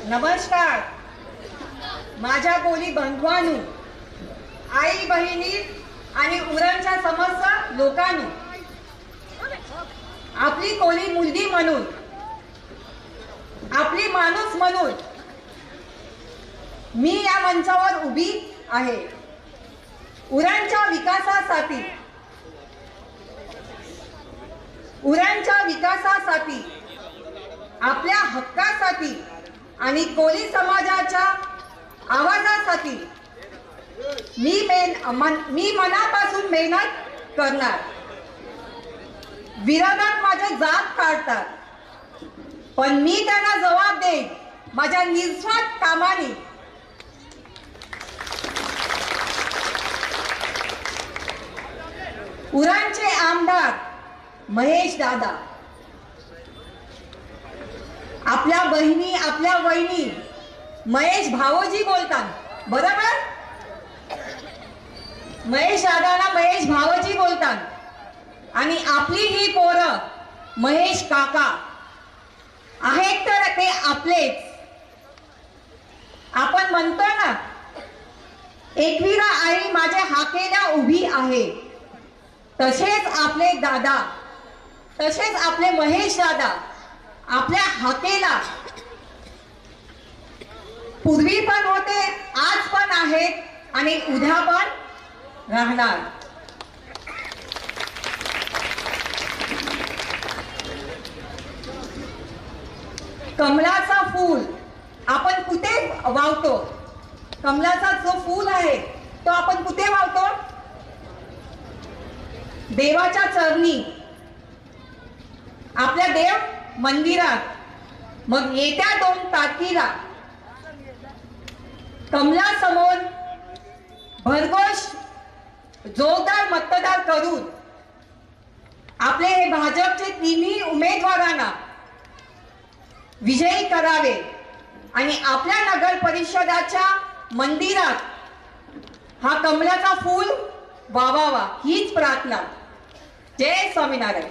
नमस्कार माझ्या कोली बंधवांनो, आई बहिणी आणि उरणच्या समस्त लोकांनो, आपली कोली मुलगी म्हणून, आपली माणूस म्हणून मी या मंचावर उभी आहे. उरणच्या विकासासाठी, उरणच्या विकासासाठी, आपल्या हक्कासाठी आणि कोली समाजाच्या आवाजासाठी मी मनापासून मेहनत करणार. विरोधक माझे जात काढतात, पण मी त्यांना जबाब देईन माझ्या निस्वार्थ कामाने. उरणचे आमदार महेश दादा, आपल्या बहिणी, आपल्या वहिनी महेश भावोजी बोलतात, बरोबर? महेश दादाला महेश भावोजी बोलतात. आणि आपली ही पोरं महेश काका आहेत, तर ते आपलेच. आपण म्हणतो ना, एकविरा आई माझ्या हाकेला उभी आहे, तसेच आपले दादा, तसेच आपले महेश दादा आपल्या हाकेला पूर्वी पण होते, आज पण आहेत आणि उद्या पण राहणार. कमळाचा फूल आपण कुठे वावतो? कमळाचा जो फूल आहे तो आपण कुठे वावतो? देवाच्या चरणी, आपल्या देव मंदिरात. मग येत्या 2 तारखेला कमलासमोर भरघोष जोरदार मतदान करून आपले हे भाजपचे तिन्ही उमेदवारांना विजयी करावे आणि आपल्या नगर परिषदाच्या मंदिरात हा कमलाचा फूल वावावा, हीच प्रार्थना. जय स्वामीनारायण.